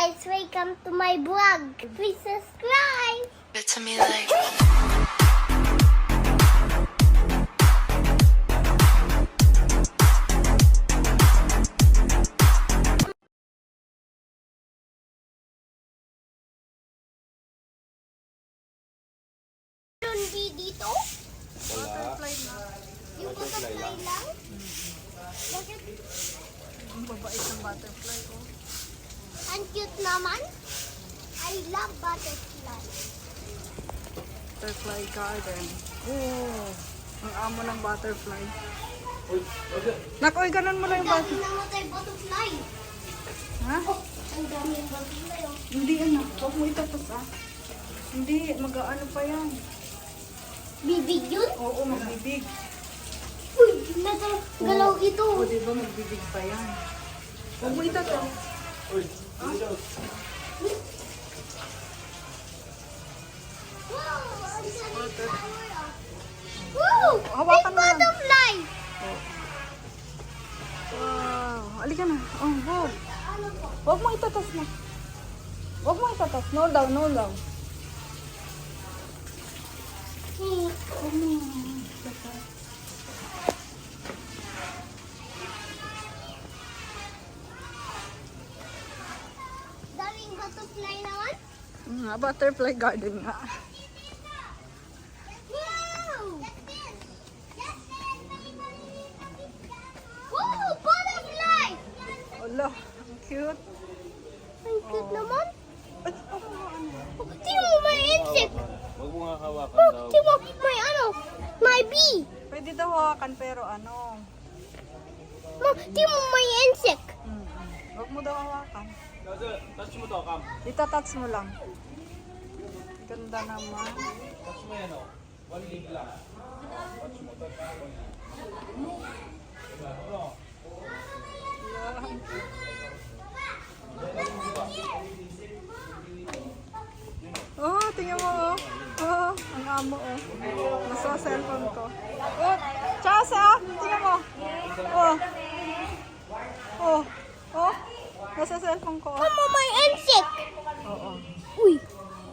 guys, welcome to my vlog. Please subscribe. It to me like Hindi dito? Butterfly na. Yung butterfly lang? Bakit? Ang babait ng butterfly ko. Ang cute naman. I love butterfly. Butterfly garden. Oh, ang amo ng butterfly. Nakoy, ganun mo lang yung Ang butterfly. dami namatay butterfly. Ha? Ang dami yung butterfly. Oh. Hindi anak, huwag mo itatas ah. Hindi, mag-ano pa yan. Bibig yun? Oo, magbibig. Uy, nagalaw ito. O, diba magbibig pa yan. Huwag mo itatas. Wow, ang dami flower ah. Wow, Hawakan big mo lang. butterfly. Wow, alika na. Oh, go. Ano po? Huwag mo itatas na. Huwag mo itatas. No daw, no daw. Huwag mo itatas. Daming butterfly naman. Butterfly garden nga. Wow! Wow, butterfly! Wala, ang cute. Ang cute naman. At ako ano. Oh, tingnan mo, may insect. Huwag mo nga hawakan Oh, daw. tingnan mo, may ano, may bee. Pwede daw hawakan pero ano. Ma, tingnan mo, may insect. Huwag mo daw hawakan. Touch mo to, Cam. Itatouch mo lang. Ganda naman. Touch mo yan, oh. One leaf lang. Touch mo, touch mo. Oh, tingnan mo oh. Oh, ang amo oh. Nasa cellphone ko. Oh, Chasa, tingnan mo. Oh. Oh. Oh. Nasa cellphone ko. Oh. Mama, may insect. Oo. Uy,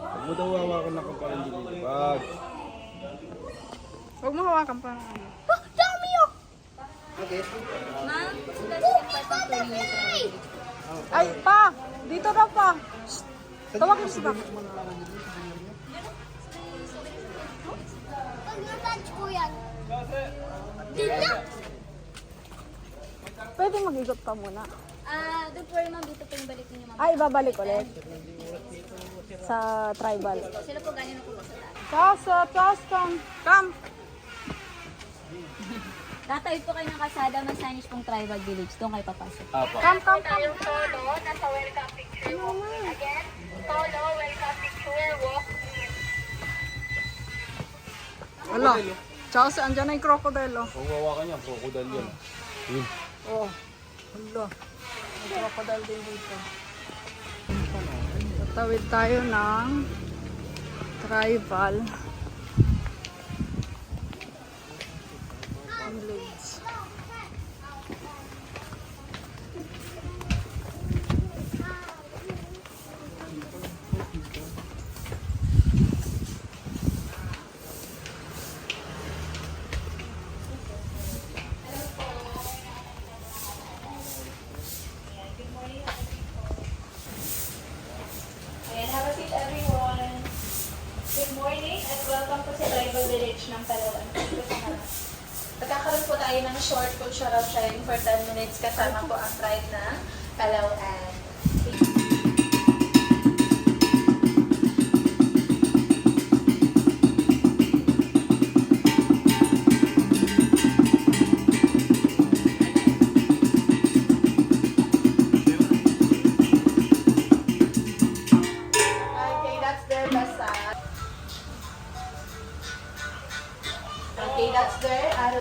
Huwag mo daw hawakan na kapag hindi nilibag. Huwag mo hawakan pa ng ano. oh, dami oh. Oh, may butterfly. Ay, pa! Dito daw pa! Shh! Tawag mo si Bak. Pag na-touch ko yan. Dito na. Pwede mag-igot pa muna. Don't worry ma'am, dito po yung balik ninyo ma'am. Ay, babalik ulit. Sa tribal. Sila po ganyan na po ba sa taas? Come. Come. Tatawid po kayo ng kasada, may signage pong tribal village. Doon kayo papasok. Apa. Come. Solo, nasa welcome picture. Again, solo, welcome picture, walk. Wala. Tsaka andyan na yung crocodile oh. Huwag hawakan yan, crocodile yan. Yun. Oh. Hala. May crocodile din dito. Tatawid tayo ng tribal village. Ayan, have a seat everyone. Good morning at welcome po sa Tribal Village ng Palawan. Magkakaroon po tayo ng short cultural sharing for 10 minutes kasama po ang tribe ng Palawan. Okay, that's their basa. Okay, that's their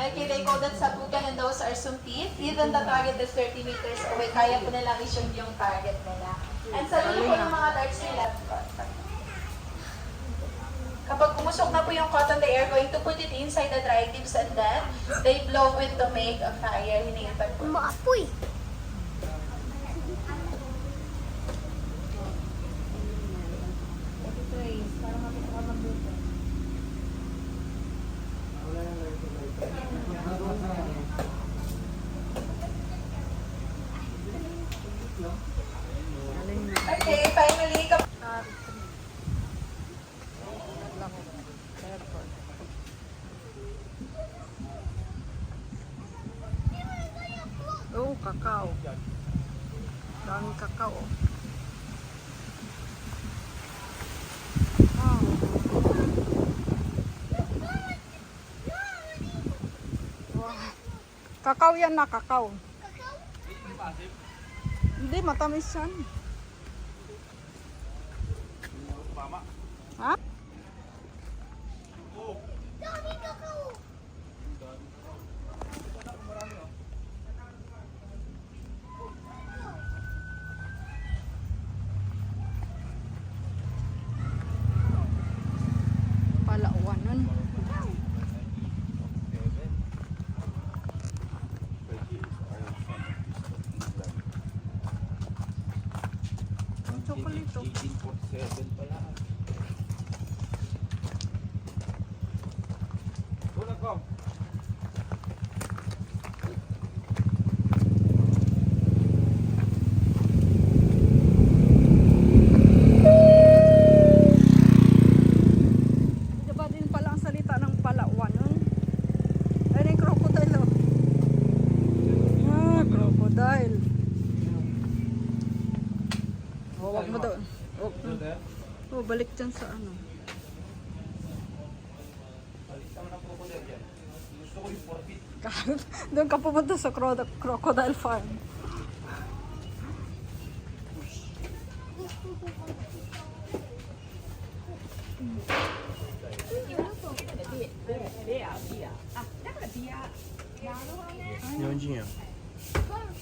okay, they call that sabugan and those are sumpit. Even the target is 30 meters away, kaya po nilang i-shoot yung target nila. And sa dulo po ng mga darts nila, kapag pumusok na po yung cotton, they are going to put it inside the dry leaves and then they blow it to make a fire. Hinihipan po. Maapoy. kakao. Daming kakao. Wow. Wow. Kakao yan na, kakao. Hindi, matamis yan. Ha? Palauanan. Ang chocolate. 1847 pala. Wala ko. Diba din pala ang salita ng palauanan? Ayun yung crocodile, oh. Ah, crocodile. Oh, wag mo doon. Oh, balik dyan sa ano. Doon ka pumunta sa crocodile farm.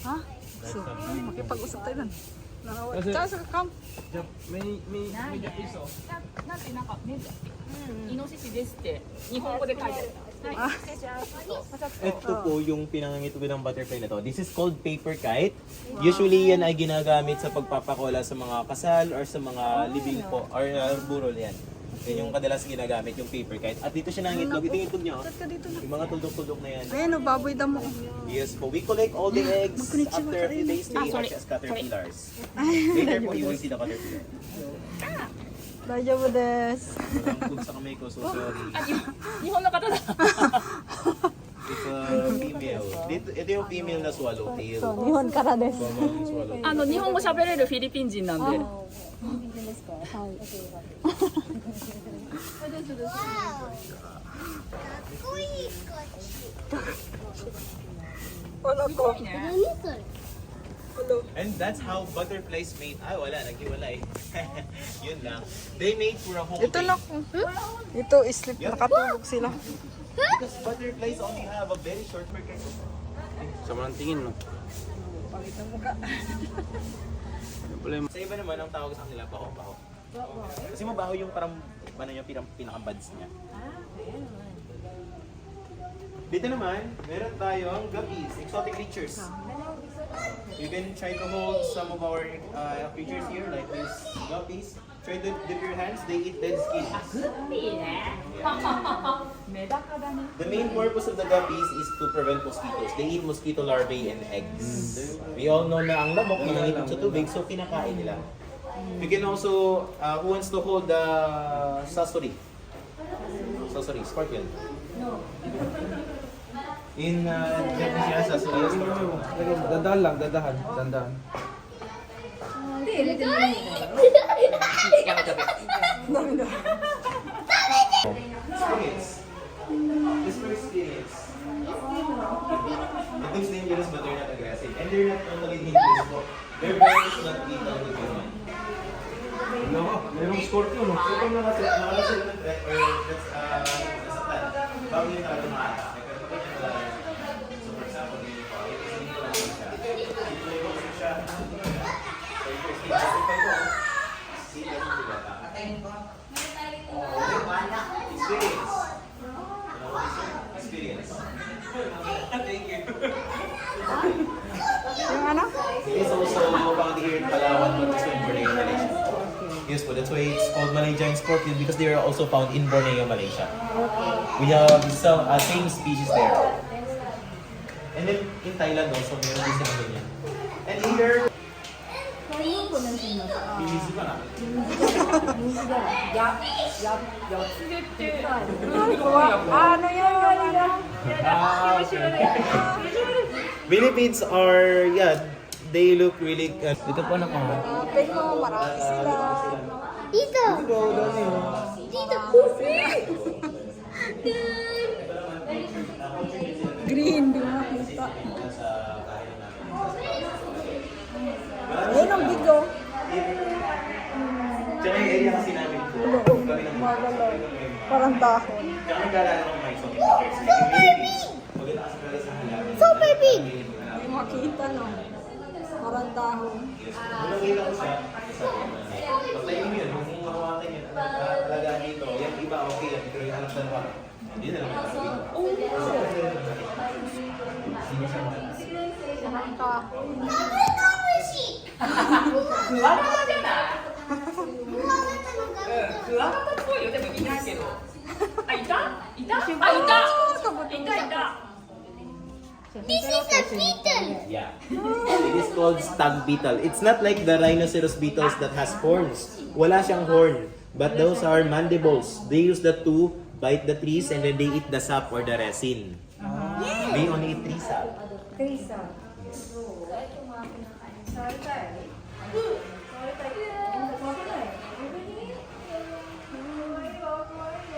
Ha? So, makipag-usap tayo doon. Tsaka sa kam. May Japanese oh. なんてなんかね、イノシシですって日本語で書いてある。はい。じゃあパサッと Ito po yung pinangangitubi ng butterfly na to. This is called paper kite. Usually yan ay ginagamit sa pagpapakola sa mga kasal or sa mga libing po or burol yan. Yan yung kadalas ginagamit yung paper kite. At dito siya nangitlog. Ito yung itlog niya. Oh. Sat ka dito na. Yung mga tuldok-tuldok na yan. Ayun, oh, baboy damo. Yes po. We collect all the eggs Magkonnichiwa after a few tayo. days they hatch as caterpillars. Later po you will see the caterpillar. Daijoubu desu. Walang food sa kamay ko, so sorry. 日本の方だ。 It's a female. Ito yung female na swallowtail. Nihon kara desu. Common swallowtail. 日本語喋れるフィリピン人なんで。 Wala ko. And that's how butterflies mate. Ay, wala. Naghiwalay. Yun lang. They mate for a whole Ito day. na ko. Ito, sleep. Nakatulog sila. Because butterflies only have a very short period. Sama ng tingin, no? Sa iba naman, ang tawag sa kanila, baho-baho. Kasi mabaho yung parang, ano yung pinaka-buds niya. Dito naman, meron tayong guppies, exotic creatures. You can try to hold some of our creatures here, like these guppies. Try to dip your hands, they eat dead skin. The main purpose of the guppies is to prevent mosquitoes. They eat mosquito larvae and eggs. We all know na ang lamok pinangitong sa tubig, so kinakain nila. You can also, who wants to hold the sasori? Sasori, scorpion. In Japanese yan, sasori is scorpion. Dandahan lang, dandahan. Spirits. This for spirits. It looks dangerous but they're not aggressive. And they're not totally dangerous. Their virus is not lethal to human. No, mayroong scorpion, no? So kung nakala sila ng threat or that's nasaktan, bago yung talaga maka-attack. Pero kapag yung wala, so for example, yung ipisilin ko lang siya. Ito yung siya. So yung first thing, kasi pag ko, see that yung diba? Experience. Experience. Thank you. Yung ano? It is also found here in Palawan, but also in Borneo, Malaysia. Yes, but that's why it's called Malaysian scorpion because they are also found in Borneo, Malaysia. We have some same species there. And then in Thailand also, meron din silang ganyan. And here, PVC pa na. Ano yan? Yung ano? Millipedes are, yeah, they look really good. Ito po na po. Pwede mo, marami sila. Dito! Dito! Green, di mo makita. Ayun ang big oh. Tsaka yung area kasi namin po. Kami ng Magalaw. Parang dahon. Tsaka naglalala ng mga isang pictures. Kasi millipedes, maganda kasi talaga sa halaman. Super big! Di mo makita no. Parang dahon. Unang kita ko siya, sabi ko na, pagtayo mo yun, kung makawakan yun, alagaan dito, yung iba okay yan, pero yung anak na naman, hindi na naman sabihin. Parang dahon. クワガタじゃないクワガタっぽいよ、でもいないけど。あ、いたいたあ、いた This is a beetle! Yeah. It is called stag beetle. It's not like the rhinoceros beetles that has horns. Wala siyang horn. But those are mandibles. They use that to bite the trees and then they eat the sap or the resin. They only eat tree sap.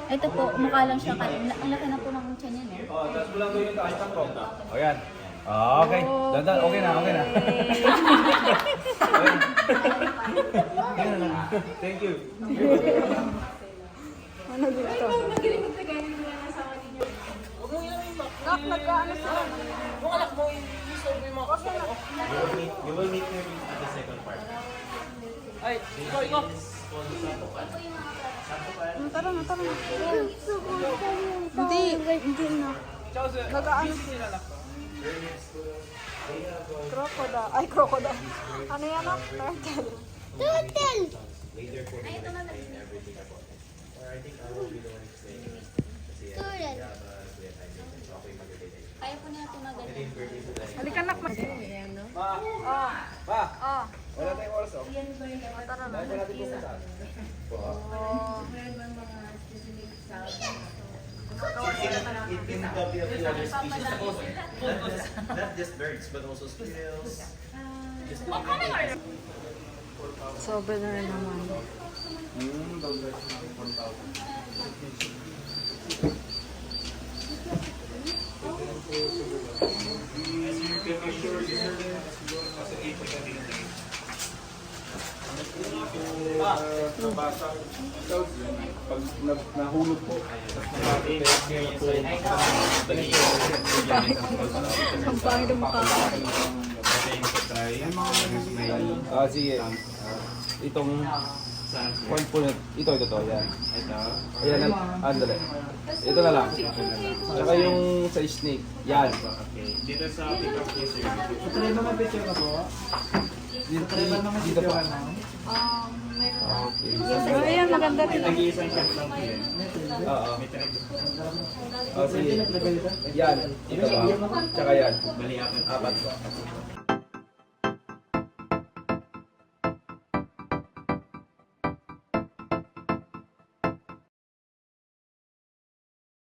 Ito po, mukha lang siya. Ang laki na po ng tiyan niya, no? Oh, tapos mo lang doon yung taas ng rock. O yan. Ah, okay. Dandan, okay na, okay na. Thank you. Ano dito? Nak, nag-ano sila? Yung anak mo, i-solve mo yung mga kasama ko. You will meet him at the second part. Ay, ikaw. Tara na, tara na. Hindi na. Nag-ano sila? Crocodile. Ay, crocodile. Ano yan ah? Turtle. Turtle! Later for me, explain everything about it. Or I think I will be the one explaining it. Kasi Turtle. okay mag-relate. Kaya po niya ito maganda. Ito yung birthday ko dahil. Halika nak. Ma! Wala tayong oras, oh. Tara na. Dahil pa natin pupuntahan. It can copy a few other species also. Not just birds, but also squirrels. Just to imitate. Sobrang na rin naman. Nabasa. Pag nahulog po. Ang pangit ang mukha ko. Ah, sige. Itong point po ito, yan. Ayan, andale. Ito na lang. Tsaka yung sa snake, yan. Dito sa pick-up case, sir. Dito pa. Okay. Ayan, maganda rin. Nag-iisang shot lang po yun. Oo. Sige. Yan. Ito ba? Tsaka yan. Bali, apat. Apat po.